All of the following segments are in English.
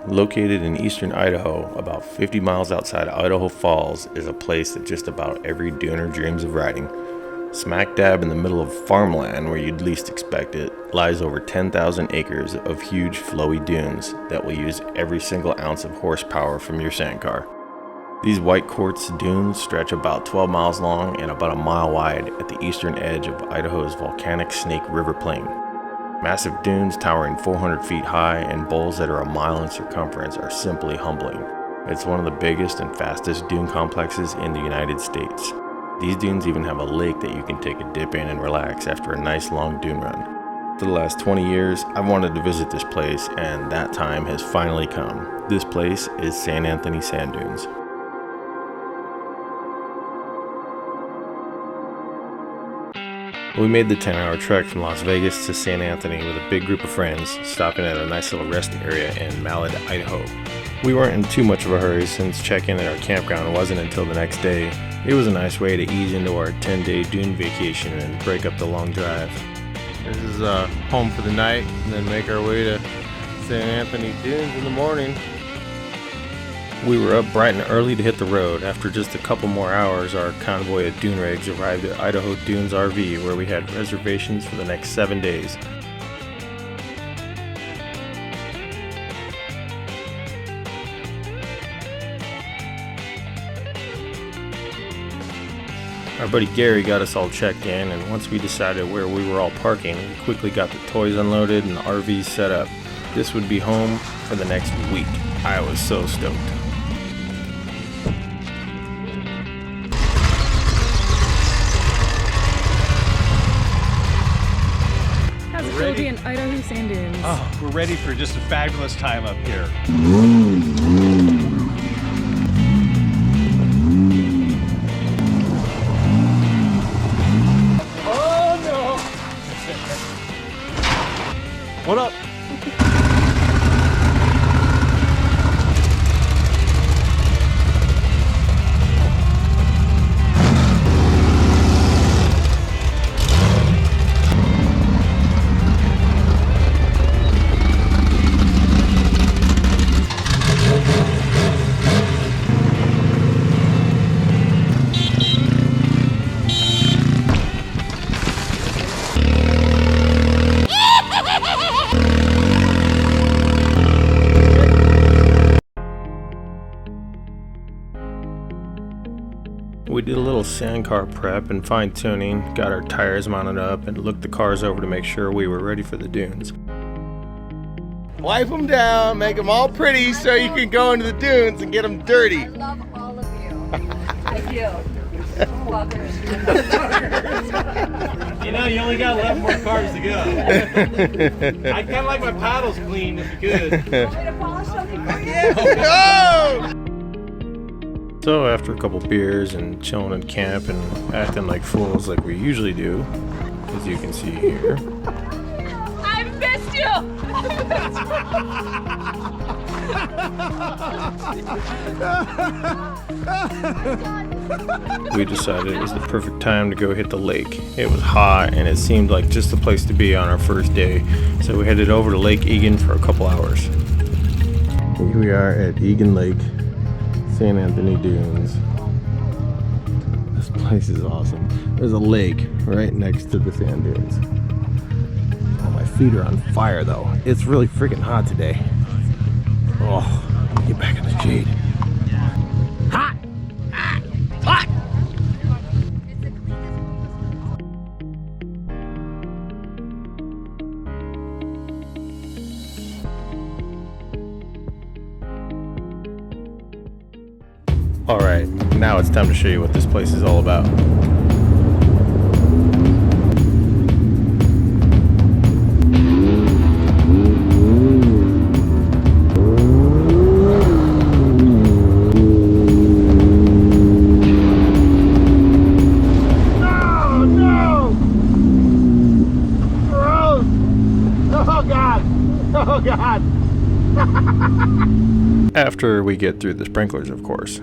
Located in eastern Idaho, about 50 miles outside of Idaho Falls, is a place that just about every duner dreams of riding. Smack dab in the middle of farmland where you'd least expect it, lies over 10,000 acres of huge flowy dunes that will use every single ounce of horsepower from your Sandcar. These white quartz dunes stretch about 12 miles long and about a mile wide at the eastern edge of Idaho's volcanic Snake River Plain. Massive dunes towering 400 feet high and bowls that are a mile in circumference are simply humbling. It's one of the biggest and fastest dune complexes in the United States. These dunes even have a lake that you can take a dip in and relax after a nice long dune run. For the last 20 years, I've wanted to visit this place, and that time has finally come. This place is San Anthony Sand Dunes. We made the 10-hour trek from Las Vegas to San Anthony with a big group of friends, stopping at a nice little rest area in Malad, Idaho. We weren't in too much of a hurry since check-in at our campground wasn't until the next day. It was a nice way to ease into our 10-day dune vacation and break up the long drive. This is home for the night, and then make our way to San Anthony Dunes in the morning. We were up bright and early to hit the road. After just a couple more hours, our convoy of dune rigs arrived at Idaho Dunes RV, where we had reservations for the next 7 days. Our buddy Gary got us all checked in, and once we decided where we were all parking, we quickly got the toys unloaded and the RVs set up. This would be home for the next week. I was so stoked. How's it feel to be in Idaho Sand Dunes? Oh, we're ready for just a fabulous time up here. What up? We did a little Sandcar prep and fine-tuning, got our tires mounted up, and looked the cars over to make sure we were ready for the dunes. Wipe them down, make them all pretty so you can go into the dunes and get them dirty. I love all of you. I do. Fuckers. You know, you only got 11 more cars to go. I kind of like my paddles clean if you could. Want me to polish something for you? Oh! So after a couple beers and chilling in camp and acting like fools like we usually do, as you can see here. I missed you! We decided it was the perfect time to go hit the lake. It was hot and it seemed like just the place to be on our first day, so we headed over to Lake Egan for a couple hours. Here we are at Egan Lake, San Anthony Dunes. This place is awesome. There's a lake right next to the sand dunes. Oh, my feet are on fire though. It's really freaking hot today. Oh, get back in the shade. Hot! Hot! Hot! Alright, now it's time to show you what this place is all about. Oh God! After we get through the sprinklers, of course.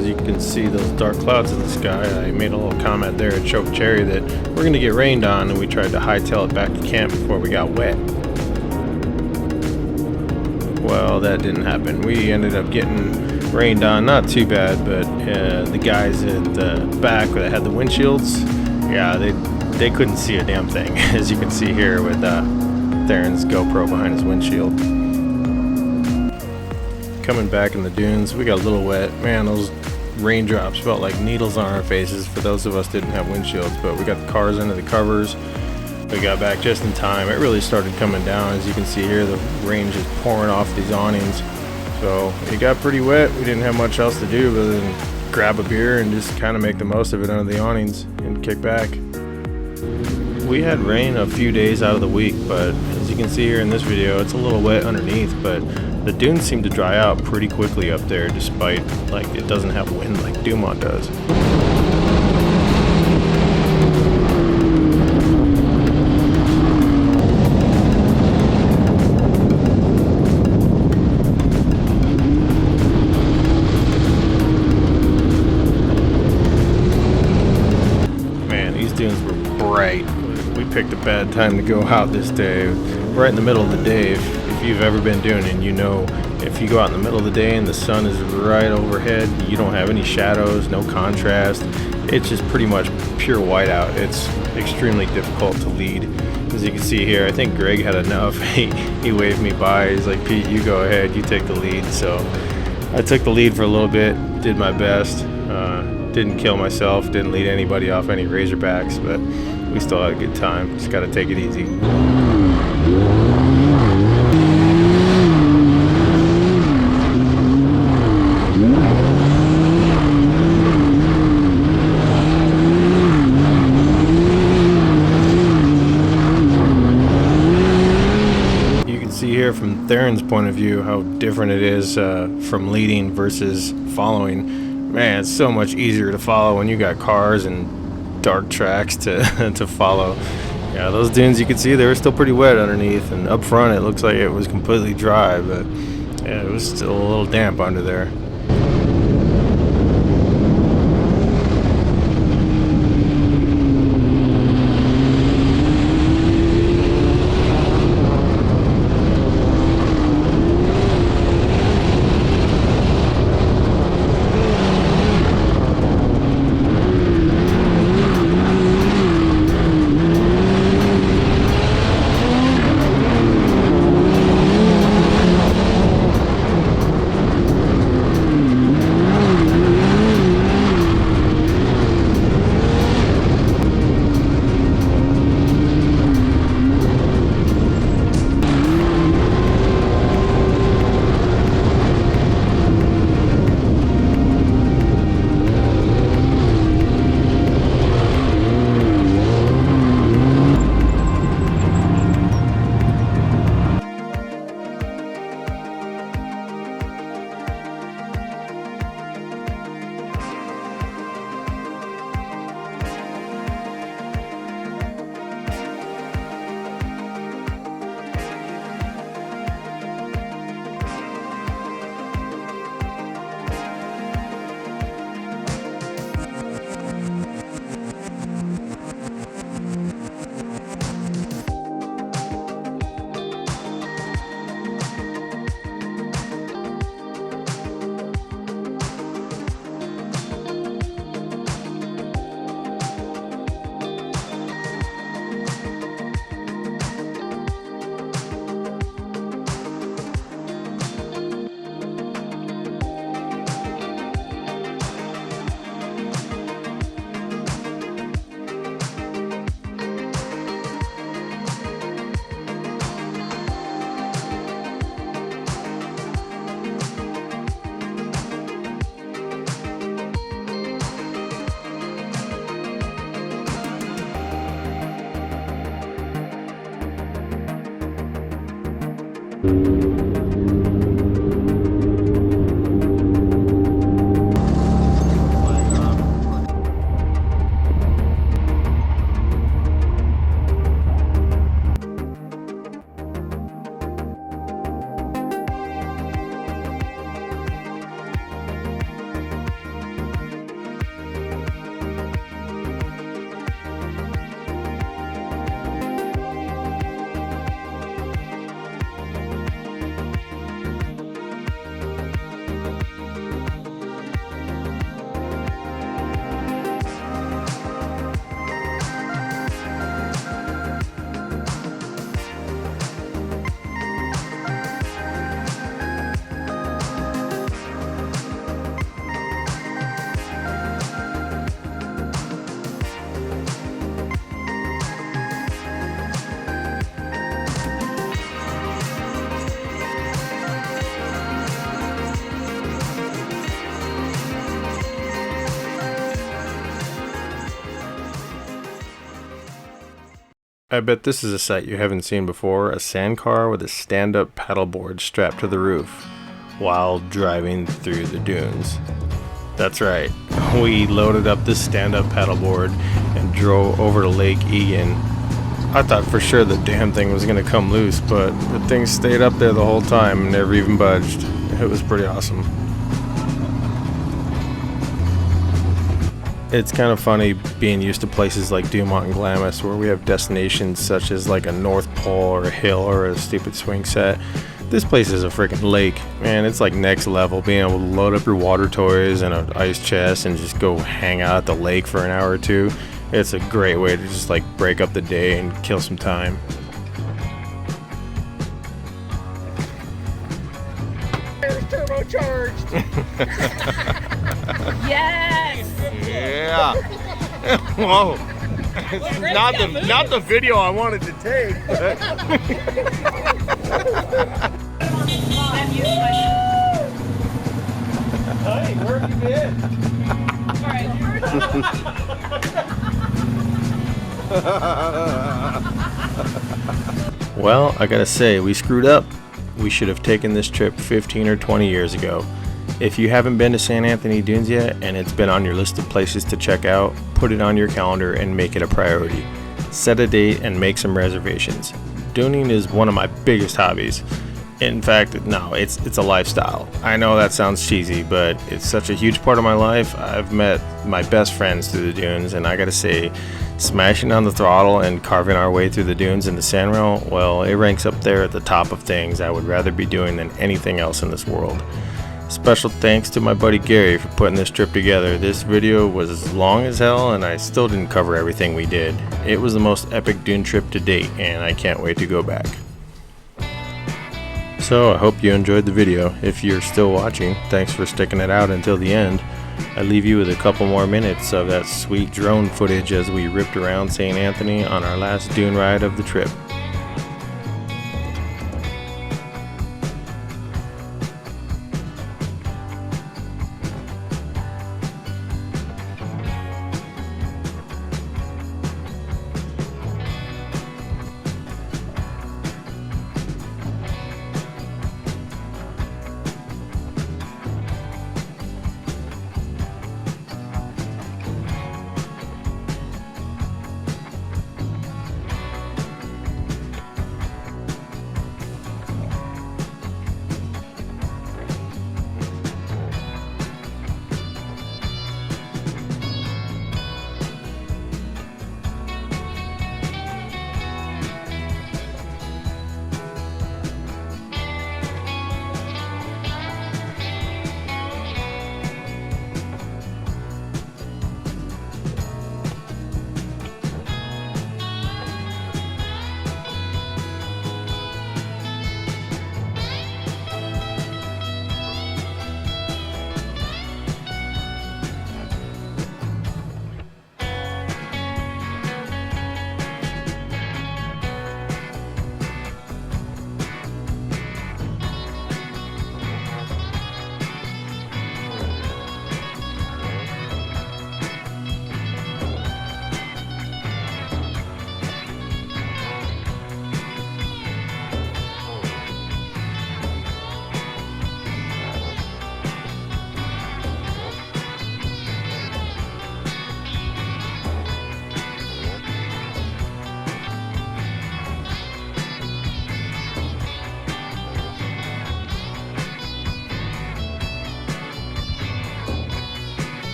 as you can see those dark clouds in the sky, I made a little comment there at Choke Cherry that we're going to get rained on, and we tried to hightail it back to camp before we got wet. Well, that didn't happen. We ended up getting rained on, not too bad, but the guys at the back that had the windshields, yeah, they couldn't see a damn thing, as you can see here with Theron's GoPro behind his windshield. Coming back in the dunes, we got a little wet. Man, those raindrops felt like needles on our faces for those of us that didn't have windshields, but we got the cars under the covers. We got back just in time. It really started coming down. As you can see here, the rain just pouring off these awnings. So it got pretty wet. We didn't have much else to do other than grab a beer and just kind of make the most of it under the awnings and kick back. We had rain a few days out of the week, but as you can see here in this video, it's a little wet underneath, but the dunes seem to dry out pretty quickly up there, despite like it doesn't have wind like Dumont does. Man, these dunes were bright. We picked a bad time to go out this day, right in the middle of the day. If you've ever been doing it, you know, if you go out in the middle of the day and the sun is right overhead, you don't have any shadows, no contrast. It's just pretty much pure whiteout. It's extremely difficult to lead. As you can see here, I think Greg had enough. He waved me by. He's like, Pete, you go ahead, you take the lead. So I took the lead for a little bit, did my best. Didn't kill myself, didn't lead anybody off any Razorbacks, but we still had a good time. Just got to take it easy. You can see here from Theron's point of view how different it is from leading versus following. Man, it's so much easier to follow when you got cars and dark tracks to to follow. Yeah, those dunes, you can see they were still pretty wet underneath, and up front it looks like it was completely dry, but yeah, it was still a little damp under there. I bet this is a sight you haven't seen before, a sandcar with a stand-up paddleboard strapped to the roof while driving through the dunes. That's right, we loaded up this stand-up paddleboard and drove over to Lake Egan. I thought for sure the damn thing was gonna come loose, but the thing stayed up there the whole time and never even budged. It was pretty awesome. It's kind of funny being used to places like Dumont and Glamis where we have destinations such as like a North Pole or a hill or a stupid swing set. This place is a freaking lake, man. It's like next level, being able to load up your water toys and an ice chest and just go hang out at the lake for an hour or two. It's a great way to just like break up the day and kill some time. Turbocharged. Yes! Yeah. Whoa. Not the video I wanted to take. But hey, where have you been? Well, I gotta say, we screwed up. We should have taken this trip 15 or 20 years ago. If you haven't been to San Anthony Dunes yet and it's been on your list of places to check out, put it on your calendar and make it a priority. Set a date and make some reservations. Duning is one of my biggest hobbies. In fact, no, it's a lifestyle. I know that sounds cheesy, but it's such a huge part of my life. I've met my best friends through the dunes, and I gotta say, smashing on the throttle and carving our way through the dunes in the sandrail, well, it ranks up there at the top of things I would rather be doing than anything else in this world. Special thanks to my buddy Gary for putting this trip together. This video was long as hell and I still didn't cover everything we did. It was the most epic dune trip to date and I can't wait to go back. So I hope you enjoyed the video. If you're still watching, thanks for sticking it out until the end. I leave you with a couple more minutes of that sweet drone footage as we ripped around St. Anthony on our last dune ride of the trip.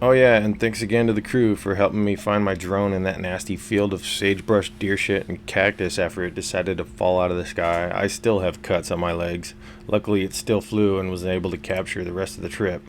Oh yeah, and thanks again to the crew for helping me find my drone in that nasty field of sagebrush, deer shit, and cactus after it decided to fall out of the sky. I still have cuts on my legs. Luckily it still flew and was able to capture the rest of the trip.